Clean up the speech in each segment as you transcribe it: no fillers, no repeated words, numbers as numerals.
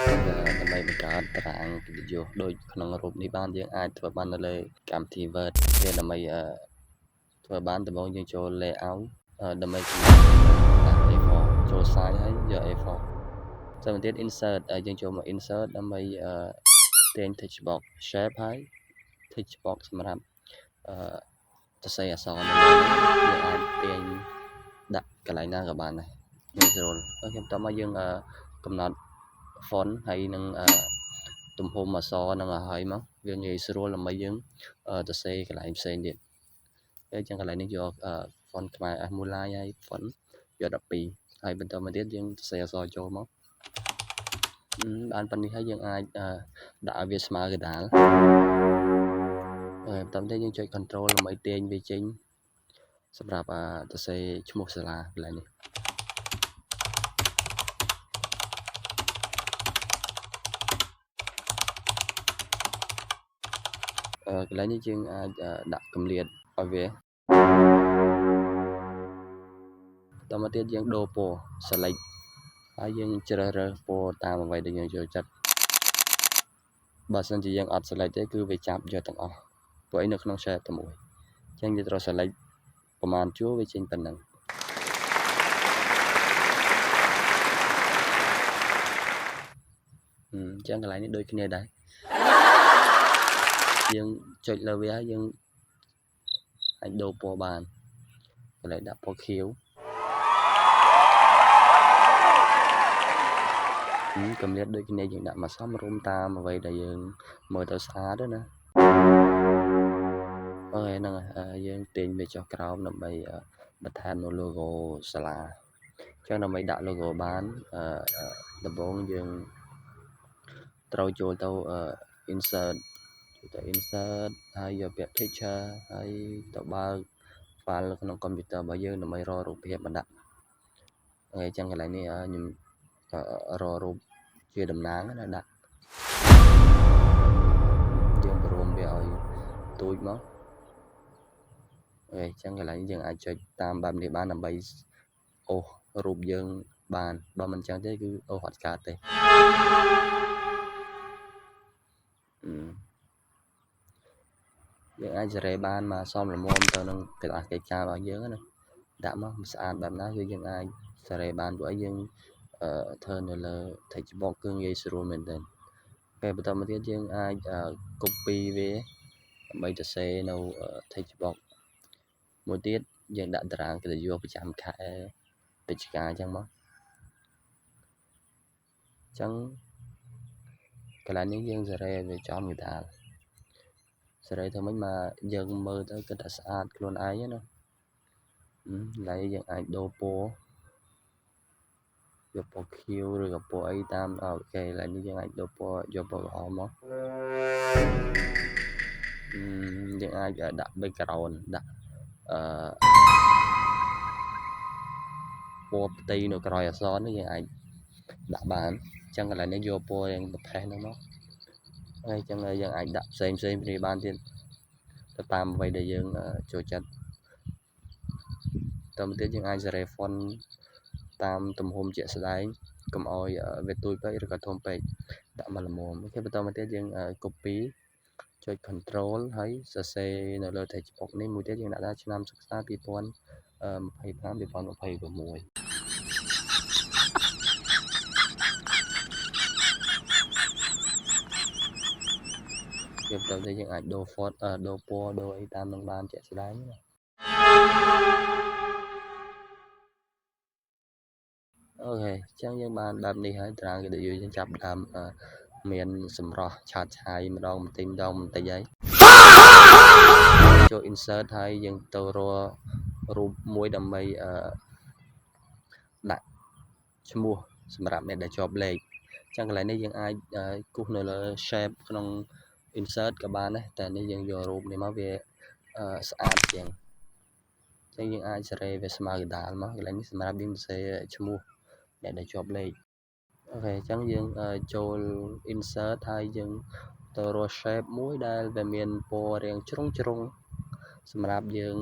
ដើម្បីបង្កើតតារាងកិត្តិយសដូចក្នុងរូបនេះបានយើងអាចធ្វើបាននៅលើកម្មវិធី Word វាដើម្បីធ្វើបានដំបូងយើងចូល layout ដើម្បីដាក់ A4 ចូល size ហើយយក A4 ចាំបន្ទៀត insert យើងចូលមក insert ដើម្បីទាញ text box shape ហើយ text box សម្រាប់សរសេរអក្សរនៅលើយើងអាចទាញដាក់កន្លែងណាក៏បានដែរងាយស្រួលអូខេបន្ទាប់មកយើងកំណត់ font ហើយនឹងទំហំអក្សរនឹងឲ្យហើយមកវាងាយស្រួលដើម្បីយើងសរសេរកន្លែងផ្សេងទៀតហើយចឹងកន្លែងនេះយក font ខ្មែរ មួយ line ហើយ font យក12ហើយបន្តមកទៀតយើងសរសេរអក្សរចូលមកបានប៉ុណ្នេះហើយយើងអាចដាក់ឲ្យវាស្មើកណ្ដាលបន្តមកទៀតយើងចុច control ដើម្បីទាញវាចេញសម្រាប់សរសេរឈ្មោះសាលាកន្លែងនេះកន្លែងនេះយើងអាចដាក់កម្រិតឲ្យវាបន្តមកទៀតយើងដូរពណ៌ select ហើយយើងជ្រើសរើសពណ៌តាមអ្វីដែលយើងចូលចិត្តបើសិនជាយើងអត់ select ទេគឺវាចាប់យកទាំងអស់ព្រោះអីនៅក្នុង shape តែមួយអញ្ចឹងយើងត្រូវ select ប្រមាណជួរវាចេញប៉ុណ្ណឹងអញ្ចឹងកន្លែងនេះដូចគ្នាដែរយើងចុចលើវាហើយយើងអាចដូរពណ៌បានកន្លែងដាក់ពណ៌ខៀវកម្រិតដូចគ្នាយើងដាក់មកសមរម្យតាមអ្វីដែលយើងមើលទៅស្អាតណាអូខេហ្នឹងហើយយើងទាញវាចុះក្រោមដើម្បីបន្ថែមនៅ logo សាលាអញ្ចឹងដើម្បីដាក់ logo បានដំបូងយើងត្រូវចូលទៅ insert ហើយយកពាក្យ picture ហើយទៅបើក file នៅក្នុង computer របស់យើងដើម្បីរករូបភាពមកដាក់ហើយអញ្ចឹងកន្លែងនេះខ្ញុំរករូបជាតំណាងណាដាក់យើងព្រមវាឲ្យទូចមកអញ្ចឹងកន្លែងយើងអាចចុចតាមបែបនេះបានដើម្បីអូសរូបយើងបានបើមិនអញ្ចឹងទេគឺអូសអត់កើតទេយើងអាចសេរីបានមកសមល្មមទៅនឹងកន្លះកិច្ចការរបស់យើងណាដាក់មកស្អាតបែបណាគឺយើងអាចសេរីបានព្រោះយើងធ្វើនៅលើ text box គឺងាយស្រួលមែនទែនពេលបន្តមកទៀតយើងអាច copy វាដើម្បីសរសេរនៅ text box មួយទៀតយើងដាក់តារាងកិត្តិយសប្រចាំខែពេជ្ជការអញ្ចឹងមកអញ្ចឹងកន្លែងនេះយើងសេរីឲ្យវាចំកណ្ដាលសេរីធ្វើម៉េចមកយើងមើលទៅគិតថាស្អាតខ្លួនឯងណាឡើយយើងអាចដូរពណ៌យកពណ៌ខៀវឬក៏ពណ៌អីតាមអូខេឡើយនេះយើងអាចដូរពណ៌យកពណ៌ក្រហមមកយើងអាចដាក់ background ដាក់ពណ៌ផ្ទៃនៅក្រោយអក្សរនេះយើងអាចដាក់បានអញ្ចឹងកន្លែងនេះយកពណ៌យ៉ាងប្រផេះហ្នឹងមកហើយអញ្ចឹងយើងអាចដាក់ផ្សេងគ្នាបានទៀតទៅតាមអ្វីដែលយើងចូលចិត្តតទៅទៀតយើងអាចសេរី font តាមទំហំជាក់ស្ដែងកុំឲ្យវាទូចពេកឬក៏ធំពេកដាក់មកល្មមអូខេបន្តមកទៀតយើង copy ចុច control ហើយសរសេរនៅលើ text box នេះមួយទៀតយើងដាក់ថាឆ្នាំសិក្សា2025 2026យើងបន្តទៅយើងអាចដូរ font ដូរពណ៌ដូរអីតាមនឹងបានជាក់ស្ដែងណាអូខេអញ្ចឹងយើងបានបែបនេះហើយតារាងកិត្តិយសយើងចាប់ដើមមានសម្រស់ឆើតឆាយម្ដងបន្តិចហើយចូល insert ហើយយើងទៅរករូបមួយដើម្បីដាក់ឈ្មោះសម្រាប់អ្នកដែលជាប់លេខអញ្ចឹងកន្លែងនេះយើងអាចគូសនៅលើ shape ក្នុង insert ក៏បានដែរតែនេះយើងយករូបនេះមកវាស្អាតជាងអញ្ចឹងយើងអាចសេរីវាស្មើកណ្ដាលមកកន្លែងនេះសម្រាប់យើងសរសេរឈ្មោះអ្នកដែលជាប់លេខអូខេអញ្ចឹងយើងចូល insert ហើយយើងទៅរក shape មួយដែលវាមានពណ៌រាងជ្រុងសម្រាប់យើង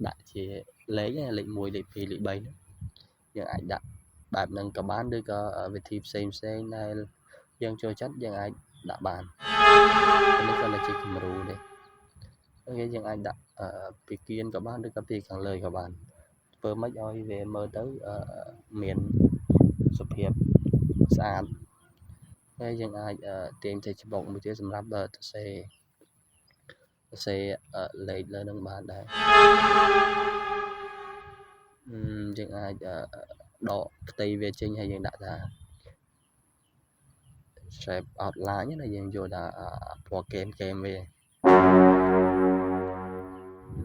ដាក់ជាលេខ1លេខ2លេខ3ហ្នឹងយើងអាចដាក់ បែបហ្នឹងក៏បានឬក៏វិធីផ្សេងដែលយើងចូលចិត្តយើងអាចដាក់បាននេះគាត់តែជាគំរូទេអូខេយើងអាចដាក់ពីគៀនក៏បានឬក៏ពីខាងលើក៏បានធ្វើម៉េចឲ្យវាមើលទៅមានសុភាពស្អាតហើយយើងអាចទាញទៅច្បុកមួយទៀតសម្រាប់សរសេរលេខលើនឹងបានដែរយើងអាចដកផ្ទៃវាចេញហើយយើងដាក់ថា shape outline ណាយើងយកថាពណ៌គែមវា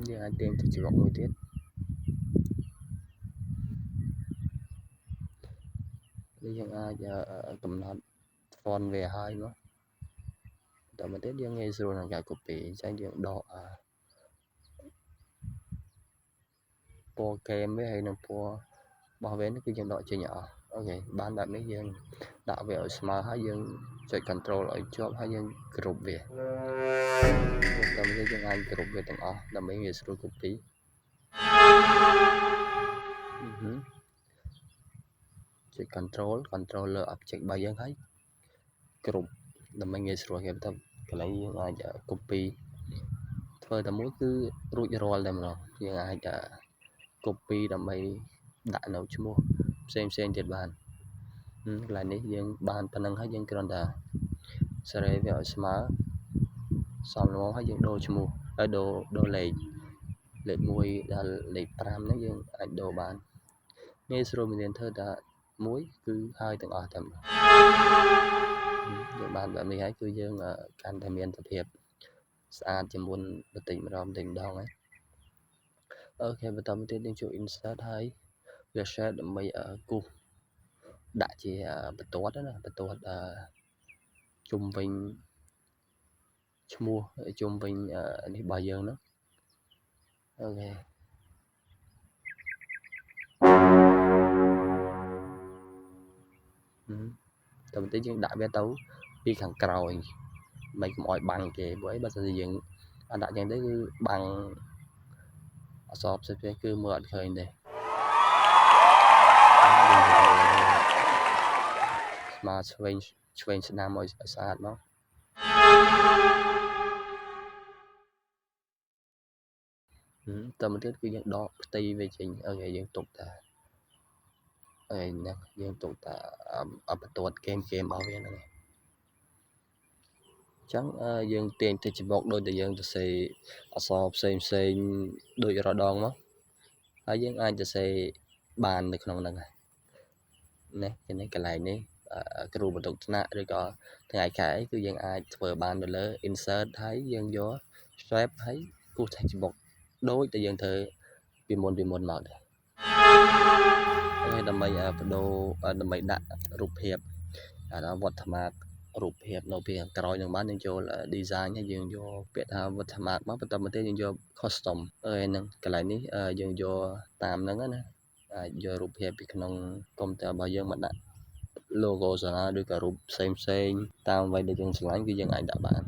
យើងអាចទាញទៅច្បុកមួយទៀតយើងអាចកំណត់ font វាឲ្យមកតែមកទៀតយើងងាយស្រួលក្នុងការ copy អញ្ចឹងយើងដកពណ៌គែមវាហើយនឹងពណ៌របស់វានេះគឺយើងដកចេញអស់អូខេបានបែបនេះយើងដាក់វាឲ្យស្មើហើយយើងចុច control ឲ្យជាប់ហើយយើងគ្រប់វាតែមកយើងអាចគ្រប់វាទាំងអស់ដើម្បីងាយស្រួល copy ចុច control លើ object របស់យើងហើយគ្រប់ដើម្បីងាយស្រួលគេទៅកន្លែងយើងអាច copy ធ្វើតែមួយគឺរួចរាល់តែម្ដងយើងអាច copy ដើម្បីដាក់នៅឈ្មោះផ្សេងទៀតបានកន្លែងនេះយើងបានប៉ុណ្ណឹងហើយយើងគ្រាន់តែសេរីវាឲ្យស្មើសមល្មមហើយយើងដូរឈ្មោះហើយដូរលេខ1ដល់លេខ5ហ្នឹងយើងអាចដូរបានងាយស្រួលមានធ្វើតែមួយគឺហើយទាំងអស់តែម្ដងយើងបានបែបនេះហើយគឺយើងកាន់តែមានសភាពស្អាតជាងមុនបន្តិចម្ដងហើយអូខេបន្តមកទៀតយើងចូល insert ហើយវា share ដើម្បីគូសដាក់ជាបន្ទាត់ណាបន្ទាត់ជុំវិញឈ្មោះជុំវិញនេះរបស់យើងហ្នឹងអូខេតែបន្តិចយើងដាក់វាទៅពីខាងក្រោយមិនកុំឲ្យបាំងគេព្រោះអីបើសិនជាយើងដាក់យ៉ាងទៅគឺបាំងអក្សរផ្សេងគឺមើលអត់ឃើញទេស្មាឆ្វេងស្ដាំឲ្យស្អាតមកតែមកទៀតគឺយើងដកផ្ទៃវាចេញអូខេយើងទុកតាហ្នឹងយើងទុកតាបន្ទាត់ហ្គេមរបស់វាហ្នឹងអញ្ចឹងយើងទាញទៅច្បុកដូចតែយើងសរសេរអក្សរផ្សេងដូចរដងមកហើយយើងអាចសរសេរបាននៅក្នុងហ្នឹងហើយនេះកន្លែងនេះគ្រូបន្ទុកថ្នាក់ឬក៏ថ្ងៃខែគឺយើងអាចធ្វើបានទៅលើ insert ហើយយើងយក shape ហើយគូសច្បុកដូចតែយើងធ្វើពីមុនមកដែរហើយដើម្បីបដូរដើម្បីដាក់រូបភាពwatermark រូបភាពនៅពីខាងក្រោយនឹងបានយើងចូល design ហើយយើងយកពាក្យថា watermark មកបន្តមកទៀតយើងយក custom ហ្នឹងកន្លែងនេះយើងយកតាមហ្នឹងណាអាចយករូបភាពពីក្នុងកុំព្យូទ័ររបស់យើងមកដាក់ logo សាលាឬក៏រូបផ្សេងតាមអ្វីដែលយើងឆ្លាញ់គឺយើងអាចដាក់បាន